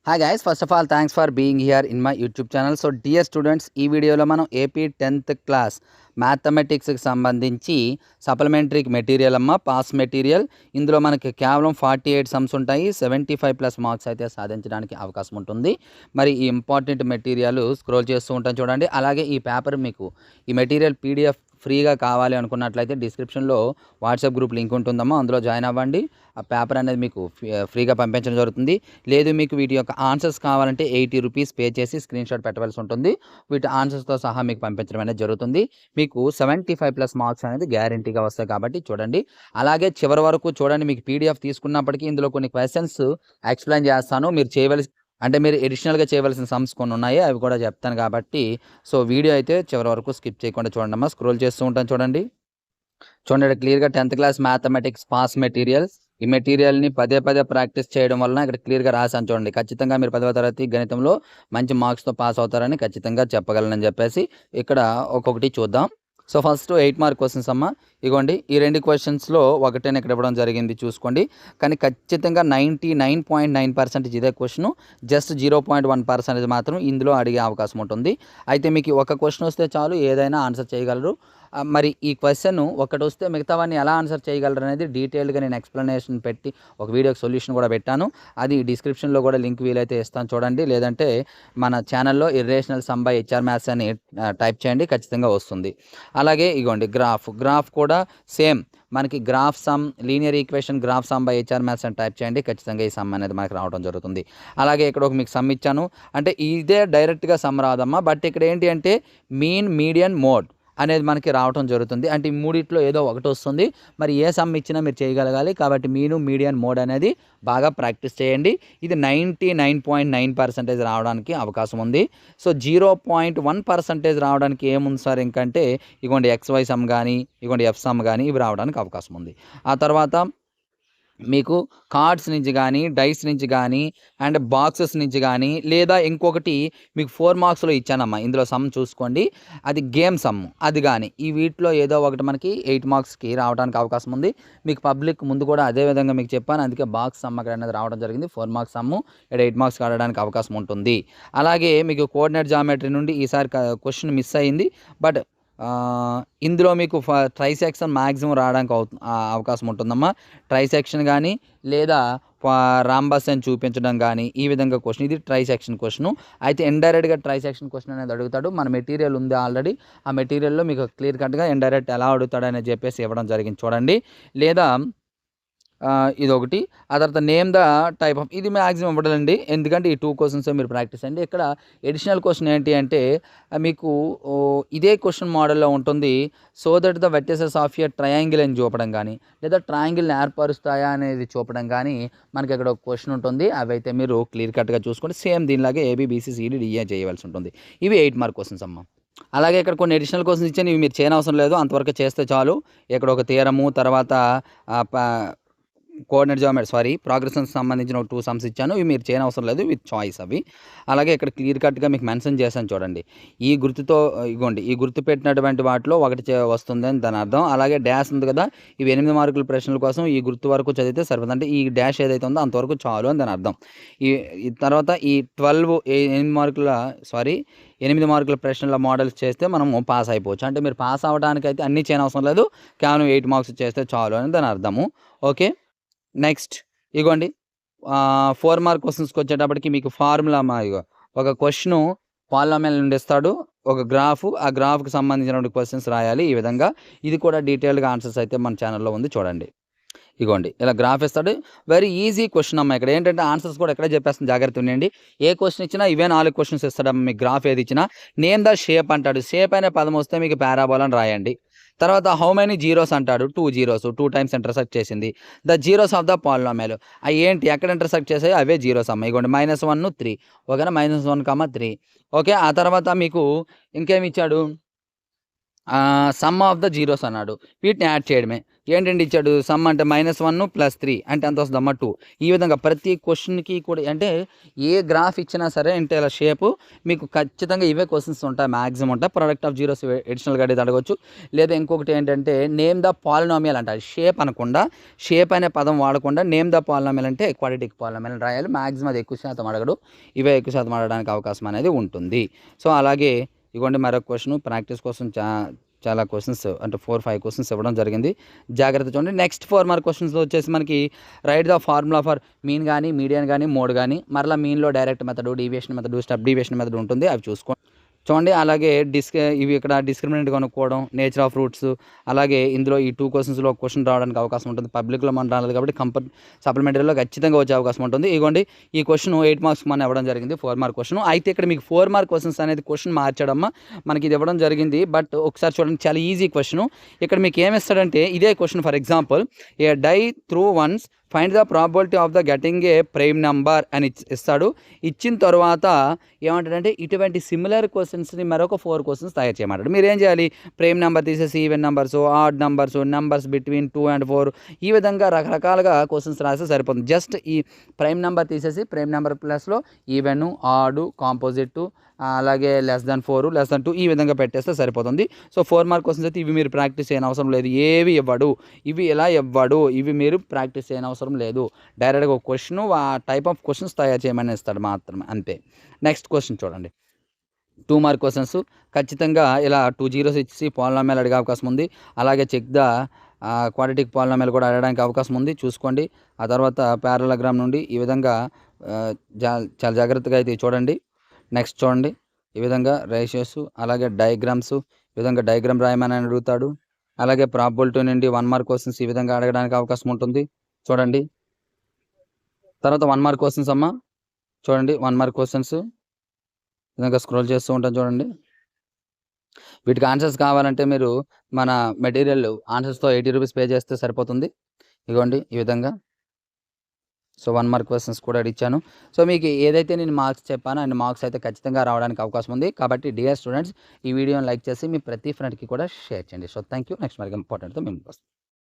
Hi guys, first of all thanks for being here in my YouTube channel. So dear students, ఈ వీడియోలో మనం AP 10th class మ్యాథమెటిక్స్కి సంబంధించి supplementary material pass material. ఇందులో మనకి కేవలం 48 sums ఉంటాయి. 75+ మార్క్స్ అయితే సాధించడానికి అవకాశం ఉంటుంది. మరి ఈ ఇంపార్టెంట్ మెటీరియల్ స్క్రోల్ చేస్తూ ఉంటాను చూడండి. అలాగే ఈ పేపర్ మీకు ఈ మెటీరియల్ పీడిఎఫ్ ఫ్రీగా కావాలి అనుకున్నట్లయితే డిస్క్రిప్షన్లో వాట్సాప్ గ్రూప్ లింక్ ఉంటుందమ్మా, అందులో జాయిన్ అవ్వండి. ఆ పేపర్ అనేది మీకు ఫ్రీగా పంపించడం జరుగుతుంది. లేదు మీకు వీటి యొక్క ఆన్సర్స్ కావాలంటే 80 రూపీస్ పే చేసి స్క్రీన్ షాట్ పెట్టవలసి ఉంటుంది. వీటి ఆన్సర్స్తో సహా మీకు పంపించడం అనేది జరుగుతుంది. మీకు 75+ మార్క్స్ అనేది గ్యారంటీగా వస్తాయి కాబట్టి చూడండి. అలాగే చివరి వరకు చూడండి. మీకు పీడిఎఫ్ తీసుకున్నప్పటికీ ఇందులో కొన్ని క్వశ్చన్స్ ఎక్స్ప్లెయిన్ చేస్తాను. మీరు ఎడిషనల్గా చేయవలసిన సమ్స్ కొన్ని ఉన్నాయి, అవి కూడా చెప్తాను కాబట్టి సో వీడియో అయితే చివరి వరకు స్కిప్ చేయకుండా చూడండి అమ్మా. స్క్రోల్ చేస్తూ ఉంటాను చూడండి. క్లియర్గా 10th class mathematics pass material. ఈ మెటీరియల్ని పదే ప్రాక్టీస్ చేయడం వలన ఇక్కడ క్లియర్గా రాసాను చూడండి. ఖచ్చితంగా మీరు 10వ తరగతి గణితంలో మంచి మార్క్స్తో పాస్ అవుతారని ఖచ్చితంగా చెప్పగలనని చెప్పేసి ఇక్కడ ఒక్కొక్కటి చూద్దాం. సో ఫస్ట్ 8 మార్క్ క్వశ్చన్స్ అమ్మ. ఇగోండి, ఈ 2 క్వశ్చన్స్లో ఒకటేనే ఇక్కడ ఇవ్వడం జరిగింది చూసుకోండి. కానీ ఖచ్చితంగా 99.9% ఇదే క్వశ్చను. జస్ట్ 0.1% మాత్రం ఇందులో అడిగే అవకాశం ఉంటుంది. అయితే మీకు ఒక క్వశ్చన్ వస్తే చాలు, ఏదైనా ఆన్సర్ చేయగలరు. మరి ఈ క్వశ్చన్ ఒకటి వస్తే మిగతావన్నీ ఎలా ఆన్సర్ చేయగలరు అనేది డీటెయిల్గా నేను ఎక్స్ప్లెనేషన్ పెట్టి ఒక వీడియోకి సొల్యూషన్ కూడా పెట్టాను. అది డిస్క్రిప్షన్లో కూడా లింక్ వీలైతే ఇస్తాను చూడండి. లేదంటే మన ఛానల్లో irrational sum by HR maths అని టైప్ చేయండి, ఖచ్చితంగా వస్తుంది. అలాగే ఇగోండి గ్రాఫ్ కూడా సేమ్. మనకి graph some, linear equation graph sum by HR maths అని టైప్ చేయండి, ఖచ్చితంగా ఈ సమ్ అనేది మనకి రావడం జరుగుతుంది. అలాగే ఇక్కడ ఒక మీకు సమ్ ఇచ్చాను, అంటే ఇదే డైరెక్ట్గా సమ్ రాదమ్మా. బట్ ఇక్కడ ఏంటి అంటే మీన్, మీడియన్, మోడ్ అనేది మనకి రావడం జరుగుతుంది. అంటే ఈ మూడిట్లో ఏదో ఒకటి వస్తుంది. మరి ఏ సమ్ ఇచ్చినా మీరు చేయగలగాలి. కాబట్టి మీను, మీడియన్, మోడ్ అనేది బాగా ప్రాక్టీస్ చేయండి. ఇది 99.9% రావడానికి అవకాశం ఉంది. సో 0.1% రావడానికి ఏముంది సార్ ఇంకంటే ఇగోండి XY సమ్ కానీ, ఇగోండి F సమ్ కానీ ఇవి రావడానికి అవకాశం ఉంది. ఆ తర్వాత మీకు కార్డ్స్ నుంచి కానీ, డైస్ నుంచి కానీ, అండ్ బాక్సెస్ నుంచి కానీ, లేదా ఇంకొకటి మీకు 4 మార్క్స్లో ఇచ్చానమ్మా, ఇందులో సమ్ చూసుకోండి, అది గేమ్ సమ్, అది కానీ ఈ వీటిలో ఏదో ఒకటి మనకి 8 మార్క్స్కి రావడానికి అవకాశం ఉంది. మీకు పబ్లిక్ ముందు కూడా అదే విధంగా మీకు చెప్పాను, అందుకే బాక్స్ సమ్ అక్కడ అనేది రావడం జరిగింది. 4 మార్క్స్ సమ్ము ఇక్కడ 8 మార్క్స్ ఆడడానికి అవకాశం ఉంటుంది. అలాగే మీకు కోఆర్డినేట్ జామెట్రీ నుండి ఈసారి క్వశ్చన్ మిస్ అయింది. బట్ ఇందులో మీకు ట్రైసెక్షన్ మ్యాక్సిమం రావడానికి అవకాశం ఉంటుందమ్మా. ట్రైసెక్షన్ కానీ లేదా రాంబస్ అని చూపించడం కానీ ఈ విధంగా క్వశ్చన్, ఇది ట్రైసెక్షన్ క్వశ్చను. అయితే ఇండైరెక్ట్గా ట్రైసెక్షన్ క్వశ్చన్ అనేది అడుగుతాడు. మన మెటీరియల్ ఉంది ఆల్రెడీ, ఆ మెటీరియల్లో మీకు క్లియర్ కట్గా ఇండైరెక్ట్ ఎలా అడుగుతాడు అనేది చెప్పేసి ఇవ్వడం జరిగింది చూడండి. లేదా ఇదొకటి. ఆ తర్వాత నేమ్ ద టైప్ ఆఫ్, ఇది మ్యాక్సిమం ఇవ్వడండి, ఎందుకంటే ఈ 2 క్వశ్చన్స్ మీరు ప్రాక్టీస్ అండి. ఇక్కడ ఎడిషనల్ క్వశ్చన్ ఏంటి అంటే మీకు ఇదే క్వశ్చన్ మోడల్లో ఉంటుంది. So that the vertices of a triangle అని చూపడం కానీ, లేదా ట్రయాంగిల్ని ఏర్పరుస్తాయా అనేది చూపడం కానీ మనకి ఇక్కడ ఒక క్వశ్చన్ ఉంటుంది. అవి అయితే మీరు క్లియర్ కట్గా చూసుకుంటే సేమ్ దీనిలాగే ABBCCDE చేయవలసి ఉంటుంది. ఇవి 8 మార్క్ క్వశ్చన్స్ అమ్మ. అలాగే ఇక్కడ కొన్ని ఎడిషనల్ క్వశ్చన్స్ ఇచ్చాను, ఇవి మీరు చేయనవసరం లేదు, అంతవరకు చేస్తే చాలు. ఇక్కడ ఒక థియరము, తర్వాత కోఆర్డినేట్ జామెట్రీ ప్రోగ్రెషన్కి సంబంధించిన ఒక 2 సమ్స్ ఇచ్చాను, ఇవి మీరు చేయనవసరం లేదు, విత్ చాయిస్ అవి. అలాగే ఇక్కడ క్లియర్ కట్గా మీకు మెన్షన్ చేశాను చూడండి. ఈ గుర్తుతో ఇగోండి, ఈ గుర్తు పెట్టినటువంటి వాటిలో ఒకటి వస్తుంది అని దాని అర్థం. అలాగే డాష్ ఉంది కదా, ఇవి 8 మార్కుల ప్రశ్నల కోసం ఈ గుర్తు వరకు చదివితే సరిపోతుంది. అంటే ఈ డాష్ ఏదైతే ఉందో అంతవరకు చాలు అని దాని అర్థం. ఈ తర్వాత ఈ 8 మార్కుల ప్రశ్నల మోడల్స్ చేస్తే మనం పాస్ అయిపోవచ్చు. అంటే మీరు పాస్ అవ్వడానికి అయితే అన్నీ చేయనవసరం లేదు, కేవలం 8 మార్క్స్ చేస్తే చాలు అని దాని అర్థము. ఓకే, నెక్స్ట్ ఇగోండి 4 మార్క్ క్వశ్చన్స్కి వచ్చేటప్పటికి మీకు ఫార్ములా ఇగో ఒక క్వశ్చను పాలినామియల్ నుండి ఇస్తాడు, ఒక గ్రాఫ్, ఆ గ్రాఫ్కి సంబంధించిన క్వశ్చన్స్ రాయాలి ఈ విధంగా. ఇది కూడా డీటెయిల్గా ఆన్సర్స్ అయితే మన ఛానల్లో ఉంది చూడండి. ఇగోండి ఇలా గ్రాఫ్ ఇస్తాడు, వెరీ ఈజీ క్వశ్చన్ అమ్మ. ఇక్కడ ఏంటంటే ఆన్సర్స్ కూడా ఎక్కడే చెప్పేస్తాను, జాగ్రత్త ఉండండి. ఏ క్వశ్చన్ ఇచ్చినా ఇవే 4 క్వశ్చన్స్ ఇస్తాడమ్మ. మీకు గ్రాఫ్ ఏది ఇచ్చినా నేమ్ ద షేప్ అంటాడు, షేప్ అనే పదం వస్తే మీకు పారాబోలా అని రాయండి. తర్వాత హౌ మెనీ జీరోస్ అంటాడు, 2 జీరోస్ 2 టైమ్స్ ఇంటర్సెక్ట్ చేసింది. The zeros of the polynomial, అవి ఏంటి ఎక్కడ ఇంటర్సెక్ట్ చేసాయో అవే జీరోస్ అమ్మ. ఇగోండి -1 3, ఓకేనా, -1, 3. ఓకే, ఆ తర్వాత మీకు ఇంకేమి ఇచ్చాడు, సమ్ ఆఫ్ ద జీరోస్ అన్నాడు. వీటిని యాడ్ చేయడమే. ఏంటండి ఇచ్చాడు సమ్ అంటే -1 + 3 అంటే ఎంత వస్తదమ్మా 2. ఈ విధంగా ప్రతి క్వెషన్‌కి కూడా అంటే ఏ గ్రాఫ్ ఇచ్చినా సరే అంటే ఇలా షేపు మీకు ఖచ్చితంగా ఇవే క్వెషన్స్ ఉంటాయి. మాక్సిమం ఉంటాయి. ప్రొడక్ట్ ఆఫ్ జీరోస్ అడిషనల్‌గా అడిగితే అడగొచ్చు. లేదా ఇంకొకటి ఏంటంటే నేమ్ ద పాలినామియల్ అంట. షేప్ అనకుండా షేప్ అనే పదం వాడకుండా నేమ్ ద పాలినామియల్ అంటే క్వాడ్రాటిక్ పాలినామియల్ అని రాయాలి. మాక్సిమం అది ఎక్కువ శాతం అడగడు. ఇవే ఎక్కువ శాతం అడగడానికి అవకాశం అనేది ఉంటుంది. సో, అలాగే ఇగోండి మరొక క్వెషను ప్రాక్టీస్ కోసం చాలా క్వెషన్స్ అంటే 4, 5 క్వెషన్స్ ఇవ్వడం జరిగింది. జాగ్రత్త చూడండి. నెక్స్ట్ 4 మార్క్ క్వెషన్స్‌లో వచ్చేసి మనకి write the formula for mean గాని, మీడియన్ గాని, మోడ్ గాని మరలా మీన్‌లో direct method, deviation method, step deviation method ఉంటుంది. అవి చూసుకోండి. చూడండి అలాగే ఇవి ఇక్కడ డిస్క్రిమినెంట్ కనుక్కోవడం, నేచర్ ఆఫ్ రూట్స్ అలాగే ఇందులో ఈ 2 క్వెషన్స్‌లో క్వెషన్ రావడానికి అవకాశం ఉంటుంది. పబ్లిక్‌లో మనం రాలేదు కాబట్టి సప్లిమెంటరీలో ఖచ్చితంగా వచ్చే అవకాశం ఉంటుంది. ఇగోండి ఈ క్వెషన్ 8 మార్క్స్ మనం ఇవ్వడం జరిగింది. 4 మార్క్ క్వెషన్. అయితే ఇక్కడ మీకు 4 మార్క్ క్వెషన్స్ అనేది క్వెషన్ మార్చాడమ్మా. మనకి ఇది ఇవ్వడం జరిగింది. బట్ ఒకసారి చూడండి చాలా ఈజీ క్వెషన్. ఇక్కడ మీకు ఏమి ఇస్తాడంటే ఇదే question for example a die through once find the probability of the getting a prime number అని ఇస్తాడు. ఇచ్చిన తర్వాత ఏమంటాడంటే ఇటువంటి సిమిలర్ క్వెషన్స్ని మరొక 4 క్వెషన్స్ తయారు చేయమంటాడు. మీరు ఏం చేయాలి ప్రైమ్ నెంబర్ తీసేసి even numbers, odd numbers, numbers between 2 and 4 ఈ విధంగా రకరకాలుగా క్వెషన్స్ రాస్తే సరిపోతుంది. జస్ట్ ఈ ప్రైమ్ నెంబర్ తీసేసి ప్రైమ్ నెంబర్ ప్లస్లో ఈవెన్, ఆడ్, కాంపోజిట్ అలాగే -4, -2 ఈ విధంగా పెట్టేస్తే సరిపోతుంది. సో 4 మార్క్ క్వెషన్స్ అయితే ఇవి మీరు ప్రాక్టీస్ చేయని అవసరం లేదు. ఏవి ఇవ్వడు. ఇవి ఎలా ఇవ్వడు. ఇవి మీరు ప్రాక్టీస్ చేయని అవసరం లేదు. డైరెక్ట్గా ఒక క్వెషన్ ఆ టైప్ ఆఫ్ క్వెషన్స్ తయారు చేయమని ఇస్తాడు మాత్రమే అంతే. నెక్స్ట్ క్వెషన్ చూడండి. 2 మార్క్ క్వెషన్స్ ఖచ్చితంగా ఇలా 2 జీరోస్ ఇచ్చి పాలినామియల్ అడిగే అవకాశం ఉంది. అలాగే చెక్ ద క్వాడ్రాటిక్ పాలినామియల్ కూడా అడగడానికి అవకాశం ఉంది. చూసుకోండి. ఆ తర్వాత పారలగ్రామ్ నుండి ఈ విధంగా చాలా జాగ్రత్తగా అయితే చూడండి. నెక్స్ట్ చూడండి. ఈ విధంగా రేషియోస్ అలాగే డయాగ్రామ్స్ ఈ విధంగా డయాగ్రామ్ రాయమని అడుగుతాడు. అలాగే ప్రాబబిలిటీ నుండి 1 మార్క్ క్వెషన్స్ ఈ విధంగా అడగడానికి అవకాశం ఉంటుంది. చూడండి. తర్వాత 1 మార్క్ క్వెషన్స్ అమ్మా. చూడండి 1 మార్క్ క్వెషన్స్ ఈ విధంగా స్క్రోల్ చేస్తూ ఉంటాను చూడండి. వీటికి ఆన్సర్స్ కావాలంటే మీరు మన మెటీరియల్ ఆన్సర్స్‌తో ₹80 పే చేస్తే సరిపోతుంది. ఇగోండి ఈ విధంగా. సో 1 మార్క్ క్వెషన్స్ కూడా ఇచ్చాను. సో మీకు ఏదైతే నేను మార్క్స్ చెప్పానో అన్ని మార్క్స్ అయితే ఖచ్చితంగా రావడానికి అవకాశం ఉంది. కాబట్టి డియర్ స్టూడెంట్స్ ఈ వీడియోని లైక్ చేసి మీ ప్రతి ఫ్రెండ్‌కి కూడా షేర్ చేయండి. So thank you. నెక్స్ట్ మరి ఇంపార్టెంట్‌తో మేము వస్తాం.